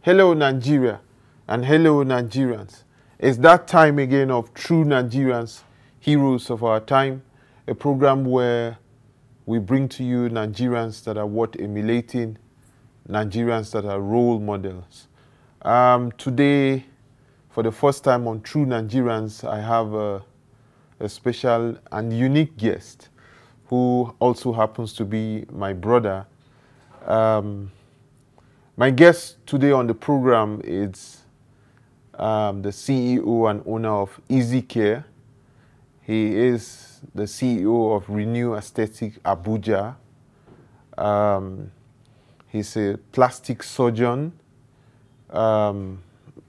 Hello Nigeria and hello Nigerians. It's that time again of True Nigerians, Heroes of Our Time, a program where we bring to you Nigerians that are worth emulating, Nigerians that are role models. Today, for the first time on True Nigerians, I have a special and unique guest who also happens to be my brother. My guest today on the program is the CEO and owner of Ezzycare. He is the CEO of Renew Aesthetic Abuja. He's a plastic surgeon. You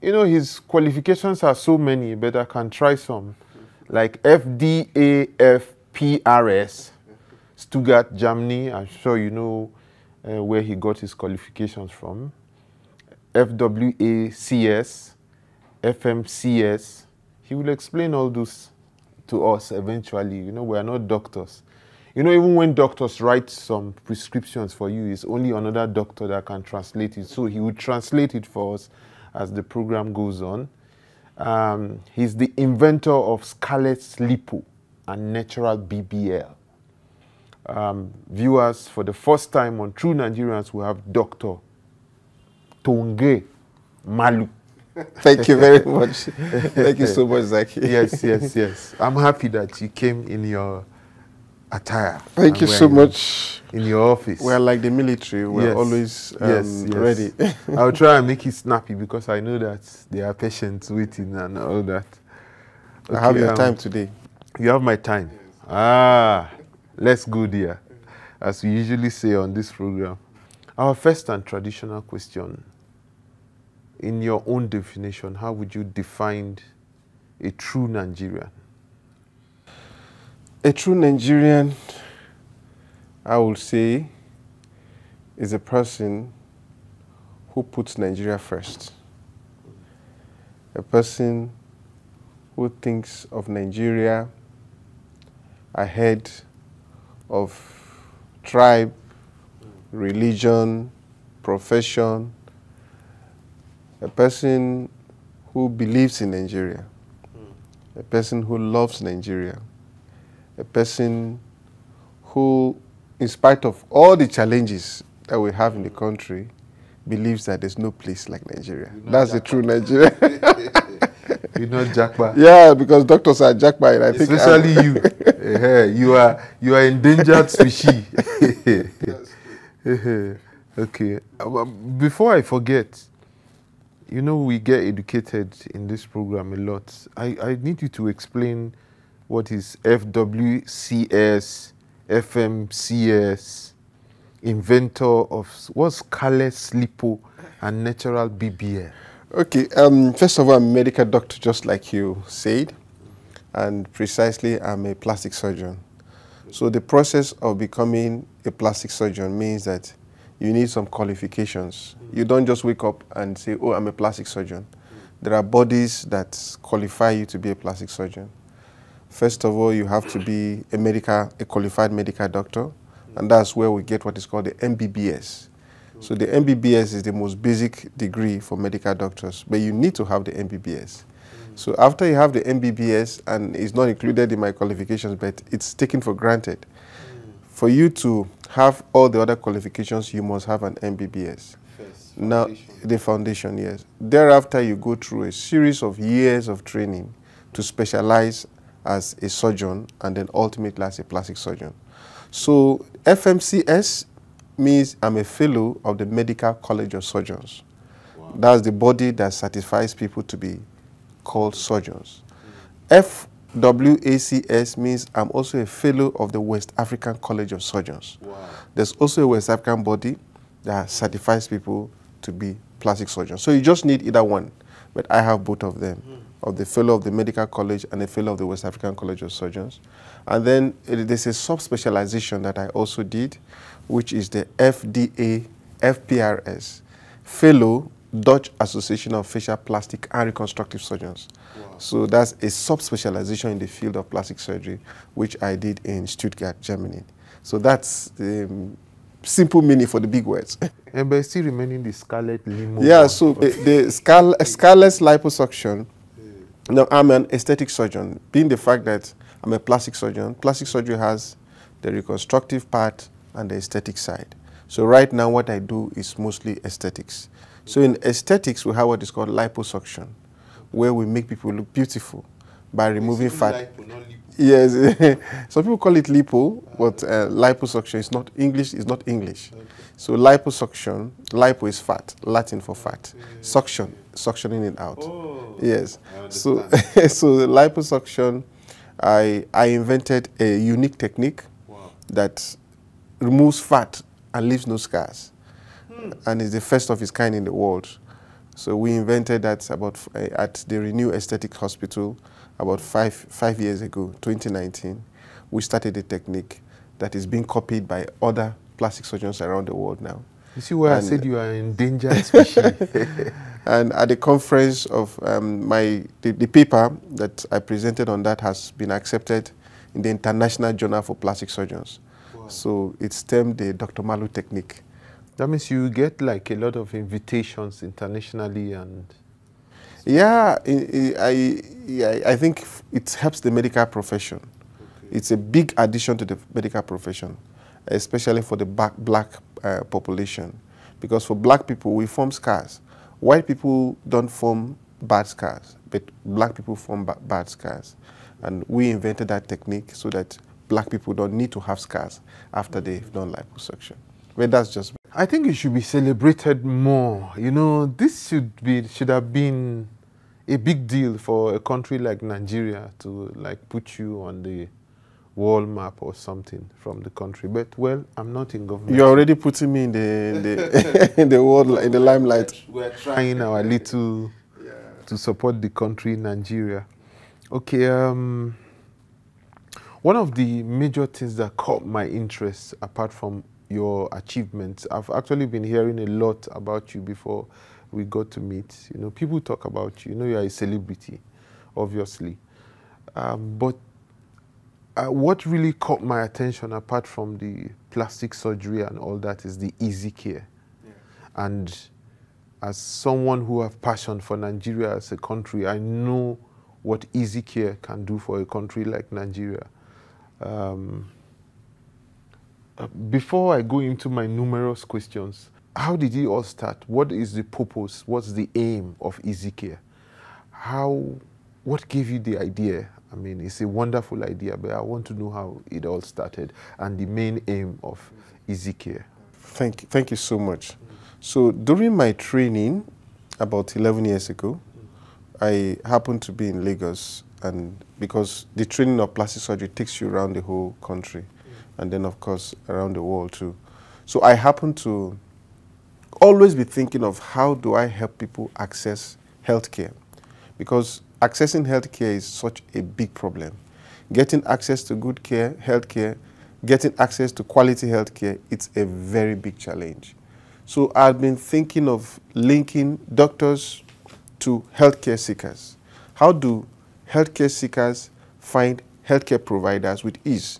know, his qualifications are so many, but I can try some. Like FDAFPRS, Stuttgart, Germany. I'm sure you know where he got his qualifications from. FWACS, FMCS. He will explain all those to us eventually. You know, we are not doctors. You know, even when doctors write some prescriptions for you, it's only another doctor that can translate it. So he will translate it for us as the program goes on. He's the inventor of Scarless Lipo and natural BBL. Viewers, for the first time on True Nigerians, we have Dr. TORNGEE MALU. Thank you very much. Thank you so much, Zaki. Yes. I'm happy that you came in your attire. Thank you so much. In your office. We're like the military. We're always ready. I'll try and make it snappy because I know that there are patients waiting and all that. Okay, I have your time today. You have my time. Ah, let's go there, as we usually say on this program. Our first and traditional question. In your own definition, how would you define a true Nigerian? A true Nigerian, I would say, is a person who puts Nigeria first. A person who thinks of Nigeria ahead of tribe, religion, profession. A person who believes in Nigeria. A person who loves Nigeria. A person who, in spite of all the challenges that we have in the country, believes that there's no place like Nigeria. That's a true Nigeria. You're not Jackpa. Yeah, because doctors are Jackpa, and I think especially you. You are endangered species. Okay. Before I forget, you know, we get educated in this program a lot. I need you to explain what is FWCS, FMCS, Inventor of what's Scarless Lipo and natural BBL. Okay, first of all, I'm a medical doctor, just like you said, and precisely I'm a plastic surgeon. So the process of becoming a plastic surgeon means that you need some qualifications. You don't just wake up and say, oh, I'm a plastic surgeon. There are bodies that qualify you to be a plastic surgeon. First of all, you have to be a qualified medical doctor, and that's where we get what is called the MBBS. So the MBBS is the most basic degree for medical doctors, but you need to have the MBBS. So after you have the MBBS, and it's not included in my qualifications, but it's taken for granted. For you to have all the other qualifications, you must have an MBBS. Now, the foundation, yes. Thereafter, you go through a series of years of training to specialize as a surgeon and then ultimately as a plastic surgeon. So FMCS means I'm a fellow of the Medical College of Surgeons. Wow. That's the body that certifies people to be called surgeons. FWACS means I'm also a fellow of the West African College of Surgeons. Wow. There's also a West African body that certifies people to be plastic surgeons. So you just need either one, but I have both of them, of the fellow of the Medical College and a fellow of the West African College of Surgeons. And then there's a sub-specialization that I also did, which is the FDAFPRS, Fellow Dutch Association of Facial Plastic and Reconstructive Surgeons. Wow. So that's a sub-specialization in the field of plastic surgery, which I did in Stuttgart, Germany. So that's simple meaning for the big words. And but still remaining the scarlet limo. Yeah, so the Scarless liposuction. No, I'm an aesthetic surgeon. Being the fact that I'm a plastic surgeon, plastic surgery has the reconstructive part and the aesthetic side. So right now what I do is mostly aesthetics. So in aesthetics, we have what is called liposuction, where we make people look beautiful by removing fat. Lipo, not lipo. Yes, some people call it lipo, but liposuction is not English. Is not English. Okay. So liposuction, lipo is fat, Latin for fat. Suction, suctioning it out. Oh, yes. So, so the liposuction, I invented a unique technique that removes fat and leaves no scars, and is the first of its kind in the world. So we invented that about at the Renew Aesthetic Hospital about five years ago, 2019. We started a technique that is being copied by other plastic surgeons around the world now. You see why I said you are an endangered species? And at the conference of the paper that I presented on that has been accepted in the International Journal for Plastic Surgeons. Wow. So it's termed the Dr. MALU technique. That means you get like a lot of invitations internationally and... Yeah, I think it helps the medical profession. Okay. It's a big addition to the medical profession, especially for the black population. Because for black people, we form scars. White people don't form bad scars, but black people form bad scars. And we invented that technique so that black people don't need to have scars after they've done liposuction. But that's just... I think it should be celebrated more. You know, this should have been a big deal for a country like Nigeria to like put you on the world map or something from the country. But well, I'm not in government. You're already putting me in the in the world, in the limelight. We're trying our little to support the country, Nigeria. Okay. One of the major things that caught my interest, apart from your achievements, I've actually been hearing a lot about you before we got to meet. You know, people talk about you. You know, you are a celebrity, obviously. But what really caught my attention, apart from the plastic surgery and all that, is the Ezzycare. Yeah. And as someone who has passion for Nigeria as a country, I know what Ezzycare can do for a country like Nigeria. Before I go into my numerous questions, how did it all start? What is the purpose? What's the aim of Ezzycare? What gave you the idea? I mean, it's a wonderful idea, but I want to know how it all started and the main aim of Ezzycare. Thank you so much. So during my training, about 11 years ago, I happened to be in Lagos, and because the training of plastic surgery takes you around the whole country, and then of course around the world too. So I happened to always be thinking of how do I help people access healthcare, because accessing healthcare is such a big problem. Getting access to good care, healthcare, getting access to quality healthcare, it's a very big challenge. So I've been thinking of linking doctors to healthcare seekers. How do healthcare seekers find healthcare providers with ease?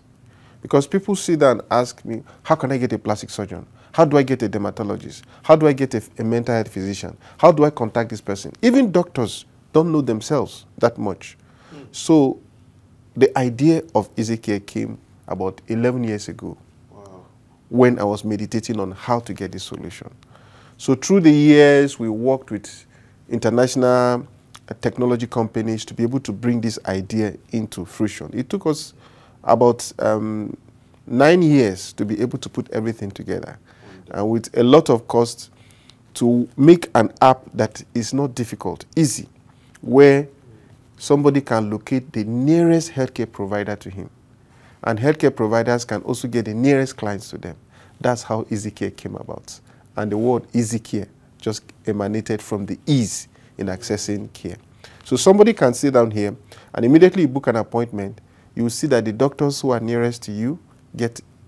Because people sit down and ask me, how can I get a plastic surgeon? How do I get a dermatologist? How do I get a mental health physician? How do I contact this person? Even doctors don't know themselves that much. So the idea of Ezzycare came about 11 years ago. Wow. When I was meditating on how to get this solution. So through the years, we worked with international technology companies to be able to bring this idea into fruition. It took us about 9 years to be able to put everything together, and with a lot of cost to make an app that is not difficult, easy, where somebody can locate the nearest healthcare provider to him, and healthcare providers can also get the nearest clients to them. That's how Ezzycare came about, and the word Ezzycare just emanated from the ease in accessing care. So somebody can sit down here and immediately book an appointment. You will see that the doctors who are nearest to you,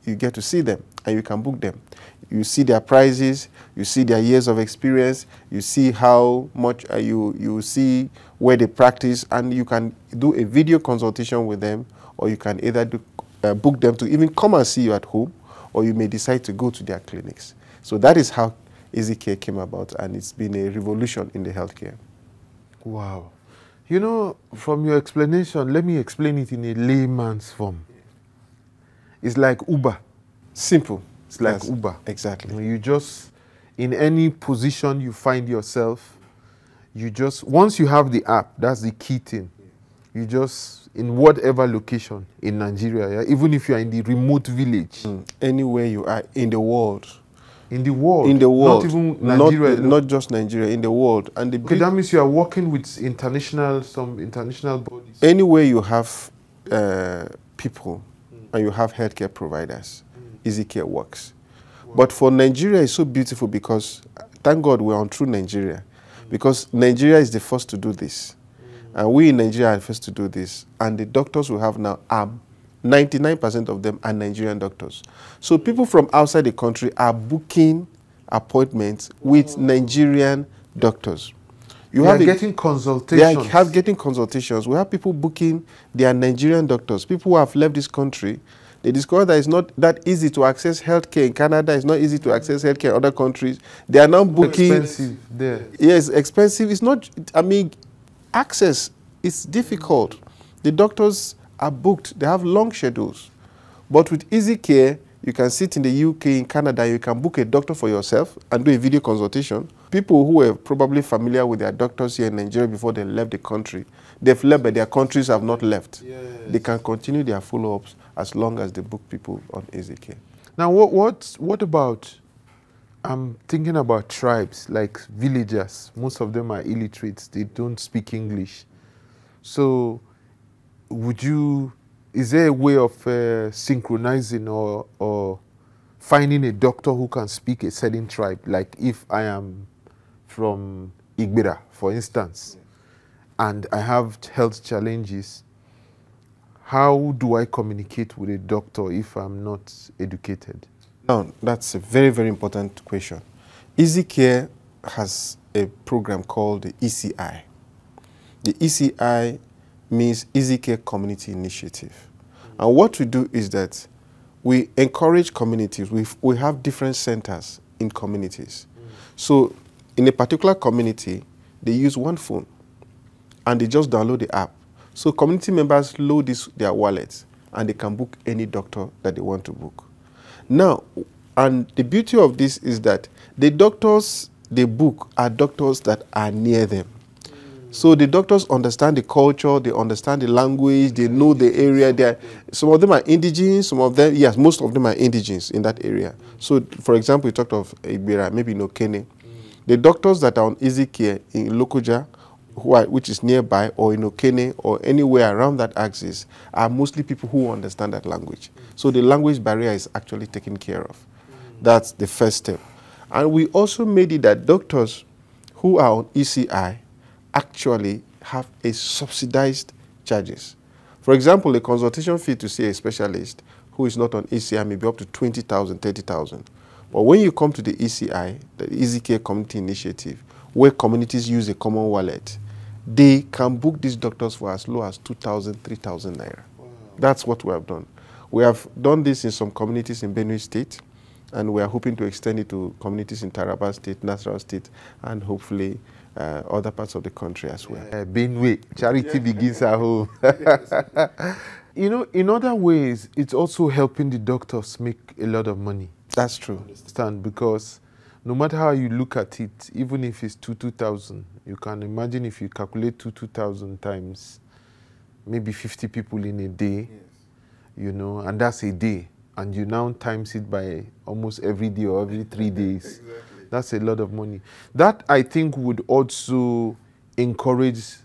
you get to see them, and you can book them. You see their prices, you see their years of experience, you see how much you see where they practice, and you can do a video consultation with them, or you can either book them to even come and see you at home, or you may decide to go to their clinics. So that is how Ezzycare came about, and it's been a revolution in the healthcare. Wow. You know, from your explanation, let me explain it in a layman's form. It's like Uber. Simple. It's like Uber. Exactly. You just, in any position you find yourself, you just, once you have the app, that's the key thing. You just, in whatever location in Nigeria, yeah, even if you are in the remote village. Anywhere you are in the world. In the world? In the world. Not even Nigeria. Not just Nigeria, in the world. And okay, that means you are working with some international bodies. Anywhere you have people and you have healthcare providers, Ezzycare works. Wow. But for Nigeria, it's so beautiful because, thank God we're on True Nigeria, because Nigeria is the first to do this. And we in Nigeria are the first to do this. And the doctors we have now are 99% of them are Nigerian doctors. So people from outside the country are booking appointments with Nigerian doctors. They are getting consultations. They are getting consultations. We have people booking their Nigerian doctors. People who have left this country, they discover that it's not that easy to access healthcare in Canada. It's not easy to access healthcare in other countries. They are now booking. Expensive there. Yes, expensive. It's not, I mean, access is difficult. The doctors are booked. They have long schedules. But with Ezzycare, you can sit in the UK, in Canada, you can book a doctor for yourself and do a video consultation. People who were probably familiar with their doctors here in Nigeria before they left the country, they've left, but their countries have not left. Yes. They can continue their follow-ups as long as they book people on Ezzycare. Now, what about, I'm thinking about tribes, like villagers. Most of them are illiterate. They don't speak English. So, is there a way of synchronizing or finding a doctor who can speak a certain tribe? Like if I am from Igbira, for instance, and I have health challenges, how do I communicate with a doctor if I'm not educated? Now, that's a very, very important question. Ezzycare has a program called the ECI. The ECI means Ezzycare Community Initiative. And what we do is that we encourage communities. We have different centers in communities. So in a particular community, they use one phone and they just download the app. So community members load their wallets and they can book any doctor that they want to book. Now, and the beauty of this is that the doctors they book are doctors that are near them. So the doctors understand the culture, they understand the language, they know the area. Some of them are indigenous, some of them, yes, most of them are indigenous in that area. So, for example, we talked of Igbira, maybe in Okene. The doctors that are on Ezzycare in Lokoja, which is nearby, or in Okene, or anywhere around that axis, are mostly people who understand that language. So the language barrier is actually taken care of. That's the first step. And we also made it that doctors who are on ECI actually have a subsidized charges. For example, a consultation fee to see a specialist who is not on ECI may be up to 20,000, 30,000. But when you come to the ECI, the Ezzycare Community Initiative, where communities use a common wallet, they can book these doctors for as low as 2,000, 3,000 naira. Wow. That's what we have done. We have done this in some communities in Benue State, and we are hoping to extend it to communities in Taraba State, Nasarawa State, and hopefully other parts of the country as well. Benue, charity begins at home. You know, in other ways, it's also helping the doctors make a lot of money. That's true. Understand? Because no matter how you look at it, even if it's 2,000, you can imagine if you calculate 2,000 times maybe 50 people in a day, yes. You know, and that's a day. And you now times it by almost every day or every 3 days. Exactly. That's a lot of money. That, I think, would also discourage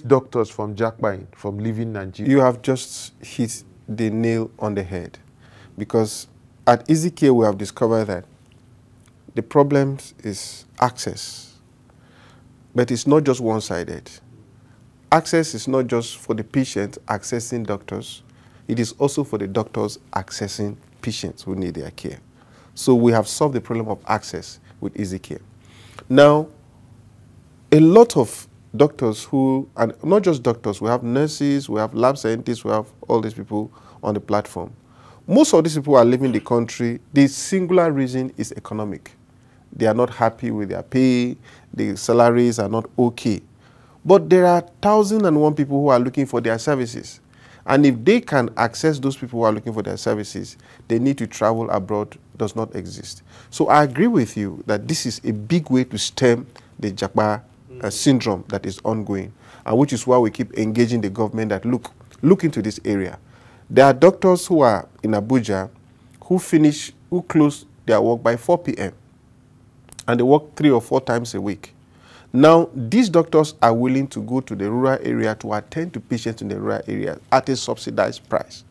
doctors from jackpying, from leaving Nigeria. You have just hit the nail on the head. Because at Ezzycare, we have discovered that the problem is access. But it's not just one-sided. Access is not just for the patient accessing doctors. It is also for the doctors accessing patients who need their care. So we have solved the problem of access with Ezzycare. Now, a lot of doctors who, and not just doctors, we have nurses, we have lab scientists, we have all these people on the platform. Most of these people who are leaving the country, the singular reason is economic. They are not happy with their pay, the salaries are not okay. But there are 1,001 people who are looking for their services. And if they can access those people who are looking for their services, they need to travel abroad does not exist. So I agree with you that this is a big way to stem the Japa syndrome that is ongoing, and which is why we keep engaging the government that look into this area. There are doctors who are in Abuja who close their work by 4 p.m. and they work 3 or 4 times a week. Now, these doctors are willing to go to the rural area to attend to patients in the rural area at a subsidized price.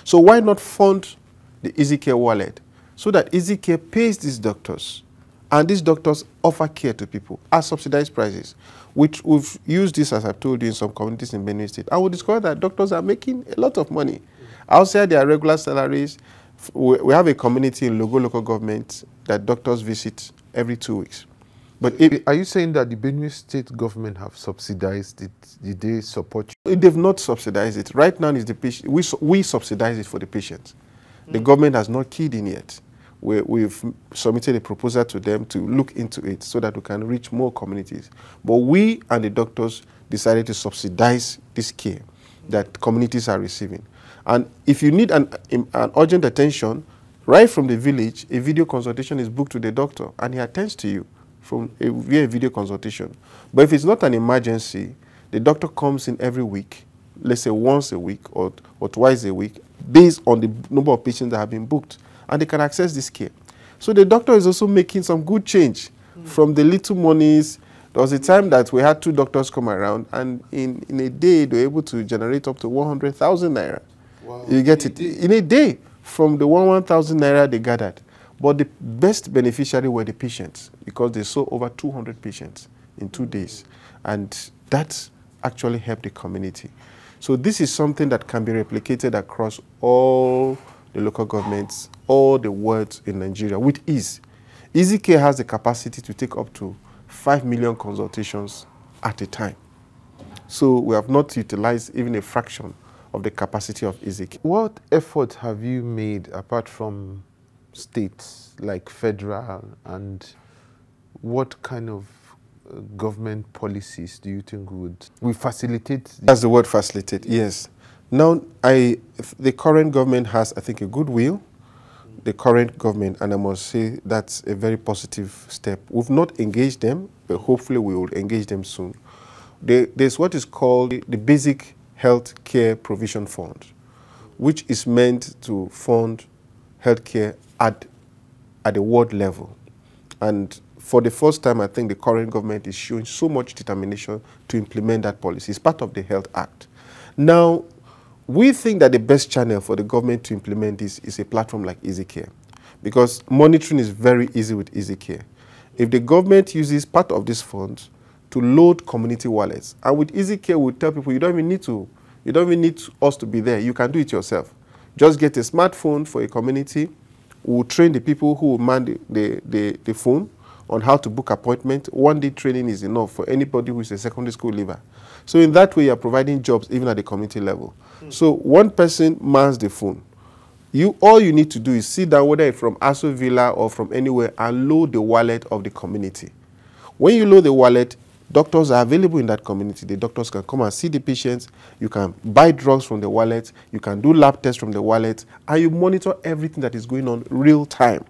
So why not fund the Ezzycare wallet so that Ezzycare pays these doctors, and these doctors offer care to people at subsidized prices, which we've used this, as I've told you, in some communities in Benue State. And we discover that doctors are making a lot of money. Outside their regular salaries, we have a community in local government that doctors visit every 2 weeks. But are you saying that the Benue State government have subsidized it? Did they support you? They've not subsidized it. Right now, is the patient. We subsidize it for the patients. The government has not keyed in yet. We've submitted a proposal to them to look into it so that we can reach more communities. But we and the doctors decided to subsidize this care that communities are receiving. And if you need an urgent attention, right from the village, a video consultation is booked to the doctor, and he attends to you via video consultation. But if it's not an emergency, the doctor comes in every week, let's say once a week or twice a week, based on the number of patients that have been booked, and they can access this care. So the doctor is also making some good change from the little monies. There was a time that we had 2 doctors come around, and in a day, they were able to generate up to 100,000 naira. Wow. You get it? In a day, from the 1,000 naira they gathered. But the best beneficiary were the patients, because they saw over 200 patients in 2 days. And that actually helped the community. So this is something that can be replicated across all the local governments, all the wards in Nigeria with ease. Ezzycare has the capacity to take up to 5 million consultations at a time. So we have not utilized even a fraction of the capacity of Ezzycare. What effort have you made apart from states like federal, and what kind of government policies do you think would facilitate? That's the word, facilitate, yes. Now, the current government has, I think, a good will. The current government, and I must say that's a very positive step. We've not engaged them, but hopefully we will engage them soon. There's what is called the Basic Health Care Provision Fund, which is meant to fund healthcare at the ward level. And for the first time, I think the current government is showing so much determination to implement that policy. It's part of the Health Act. Now, we think that the best channel for the government to implement this is a platform like Ezzycare, because monitoring is very easy with Ezzycare. If the government uses part of this fund to load community wallets, and with Ezzycare, we tell people you don't even need us to be there. You can do it yourself. Just get a smartphone for a community. We'll train the people who will man the phone on how to book appointment. 1-day training is enough for anybody who is a secondary school leaver. So in that way, you're providing jobs even at the community level. So one person mans the phone. All you need to do is sit down, whether it's from Aso Villa or from anywhere, and load the wallet of the community. When you load the wallet, doctors are available in that community. The doctors can come and see the patients. You can buy drugs from the wallet. You can do lab tests from the wallet. And you monitor everything that is going on real time.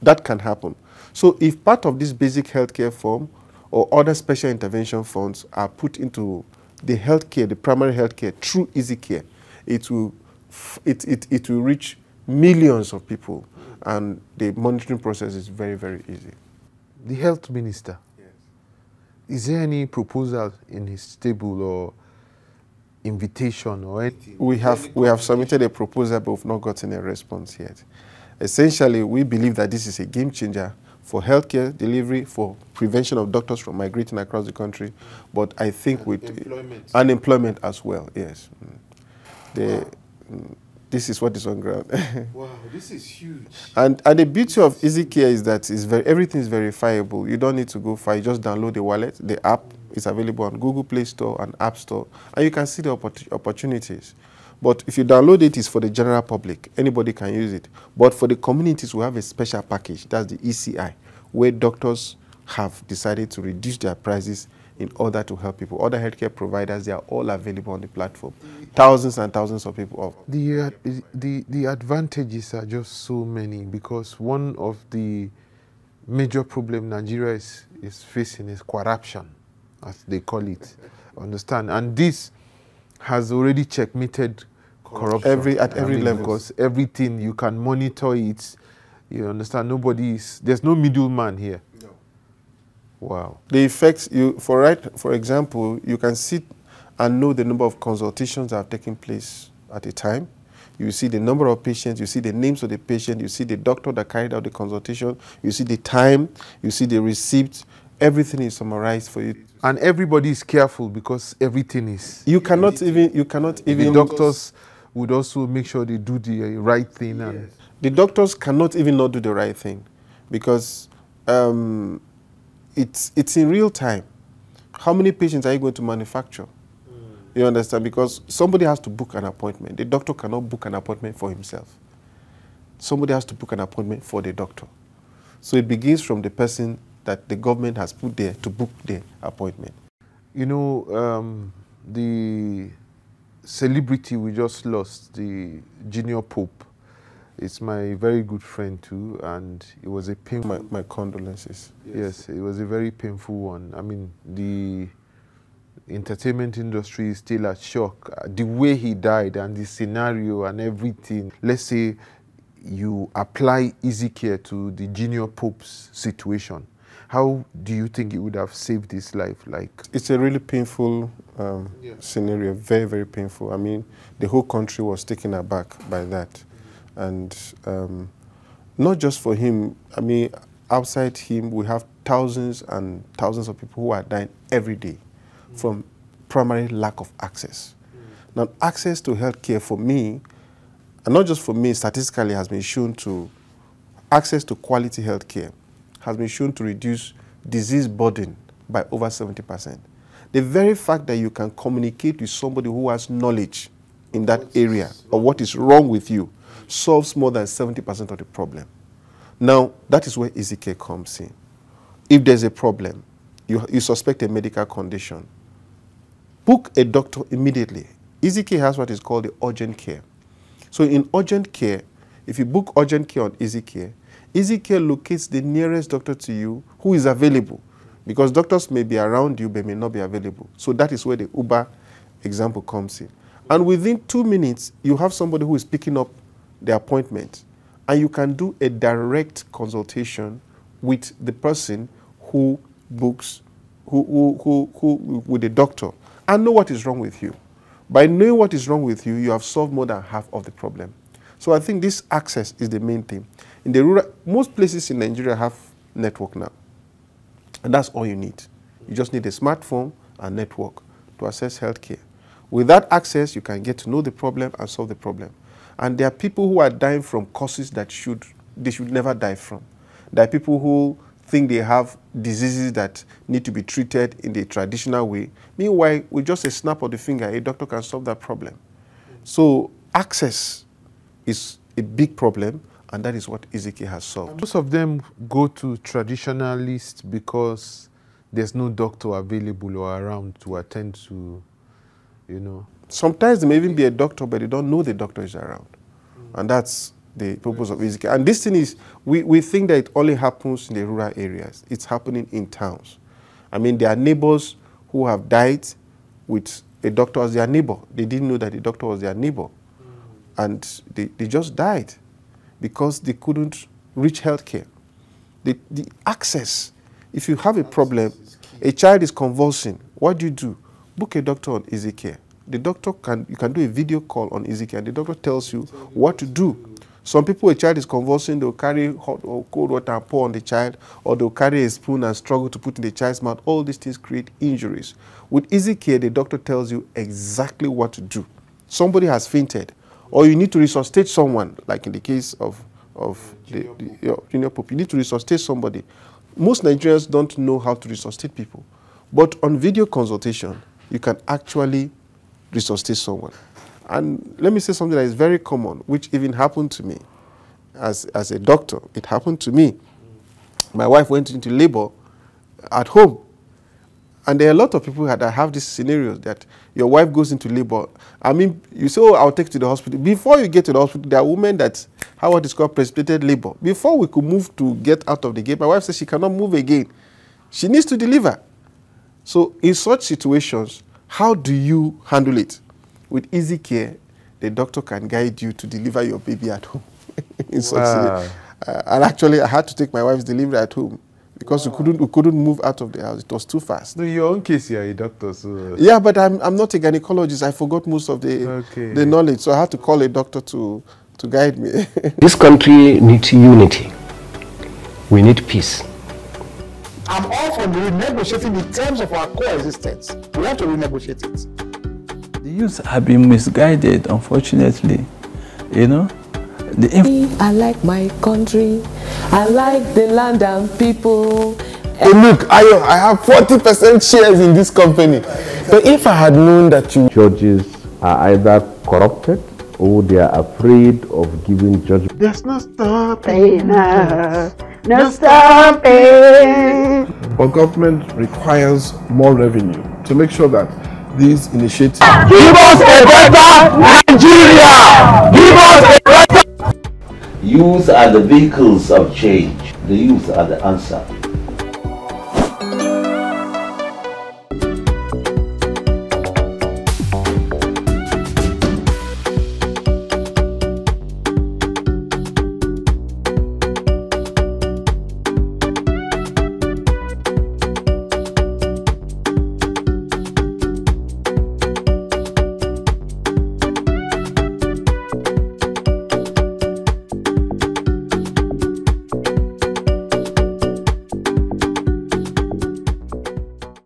That can happen. So if part of this basic healthcare form or other special intervention funds are put into the healthcare, the primary healthcare through Ezzycare, it will reach millions of people. And the monitoring process is very, very easy. The health minister, is there any proposal in his table or invitation or anything? We have submitted a proposal, but we've not gotten a response yet. Essentially, we believe that this is a game changer for healthcare delivery, for prevention of doctors from migrating across the country, but I think with unemployment as well, yes. This is what is on ground. Wow, this is huge. And the beauty of Ezzycare is that everything is verifiable. You don't need to go far. You just download the wallet. The app is available on Google Play Store and App Store, and you can see the opportunities. But if you download it, it's for the general public. Anybody can use it. But for the communities, we have a special package. That's the ECI, where doctors have decided to reduce their prices in order to help people. Other healthcare providers, they are all available on the platform. Thousands and thousands of people. The advantages are just so many, because one of the major problem Nigeria is facing is corruption, as they call it. Understand? And this has already checkmated corruption At every level. Because everything, you can monitor it. You understand? There's no middleman here. No. Wow. The effects, for example, you can sit and know the number of consultations that have taken place at a time. You see the number of patients, you see the names of the patient, you see the doctor that carried out the consultation, you see the time, you see the receipt. Everything is summarized for you. And everybody is careful because everything is. You cannot even. The doctors would also make sure they do the right thing. Yes. And the doctors cannot even not do the right thing, because it's in real time. How many patients are you going to manufacture? You understand? Because somebody has to book an appointment. The doctor cannot book an appointment for himself. Somebody has to book an appointment for the doctor. So it begins from the person that the government has put there to book the appointment. You know, the celebrity we just lost, the junior pope, it's my very good friend too, and it was a painful... My condolences. Yes, it was a very painful one. I mean, the entertainment industry is still at shock. The way he died and the scenario and everything. Let's say you apply Ezzycare to the junior pope's situation. How do you think it would have saved his life? Like, it's a really painful scenario, very, very painful. I mean, the whole country was taken aback by that. And not just for him, I mean, outside him, we have thousands and thousands of people who are dying every day from primary lack of access. Now, access to healthcare for me, and not just for me, statistically has been shown to, access to quality healthcare has been shown to reduce disease burden by over 70%. The very fact that you can communicate with somebody who has knowledge in that area of what is wrong with you solves more than 70% of the problem. Now, that is where Ezzycare comes in. If there's a problem, you suspect a medical condition, book a doctor immediately. Ezzycare has what is called the urgent care. So in urgent care, if you book urgent care on Ezzycare, Ezzycare locates the nearest doctor to you who is available, because doctors may be around you but may not be available. So that is where the Uber example comes in. And within 2 minutes, you have somebody who is picking up the appointment, and you can do a direct consultation with the person who books, with the doctor, and know what is wrong with you. By knowing what is wrong with you, you have solved more than half of the problem. So I think this access is the main thing. In the rural, most places in Nigeria have network now. And that's all you need. You just need a smartphone and network to access healthcare. With that access, you can get to know the problem and solve the problem. And there are people who are dying from causes that they should never die from. There are people who think they have diseases that need to be treated in the traditional way. Meanwhile, with just a snap of the finger, a doctor can solve that problem. So access is a big problem, and that is what Ezzycare has solved. Most of them go to traditionalists because there's no doctor available or around to attend to, you know. Sometimes there may even be a doctor, but they don't know the doctor is around. And that's the purpose of Ezzycare. And this thing is, we think that it only happens in the rural areas. It's happening in towns. I mean, there are neighbors who have died with a doctor as their neighbor. They didn't know that the doctor was their neighbor. And they just died because they couldn't reach healthcare. The access, if you have a problem, a child is convulsing, what do? Book a doctor on Ezzycare. The doctor you can do a video call on Ezzycare, and the doctor tells you what to do. Some people, a child is convulsing, they'll carry hot or cold water and pour on the child, or they'll carry a spoon and struggle to put in the child's mouth. All these things create injuries. With Ezzycare, the doctor tells you exactly what to do. Somebody has fainted, or you need to resuscitate someone, like in the case of junior pope. You need to resuscitate somebody. Most Nigerians don't know how to resuscitate people. But on video consultation, you can actually resuscitate someone. And let me say something that is very common, which even happened to me as a doctor. It happened to me. My wife went into labor at home. And there are a lot of people that have these scenarios that your wife goes into labor. I mean, you say, oh, I'll take you to the hospital. Before you get to the hospital, there are women that have what is called precipitated labor. Before we could move to get out of the gate, my wife says she cannot move again. She needs to deliver. So in such situations, how do you handle it? With Ezzycare, the doctor can guide you to deliver your baby at home. And actually, I had to take my wife's delivery at home because we couldn't move out of the house. It was too fast. So in your own case, you're a doctor, so... Yeah, but I'm not a gynecologist. I forgot most of the knowledge, so I had to call a doctor to guide me. This country needs unity. We need peace. I'm all for renegotiating the terms of our coexistence. We have to renegotiate it. The youth have been misguided, unfortunately. You know? I like my country. I like the land and people. Hey, look, I have 40% shares in this company. But if I had known that you... Judges are either corrupted or they are afraid of giving judgment. There's no stopping us. No stopping. But government requires more revenue to make sure that these initiatives... Give us a better Nigeria! Give us a better... Youth are the vehicles of change. The youth are the answer.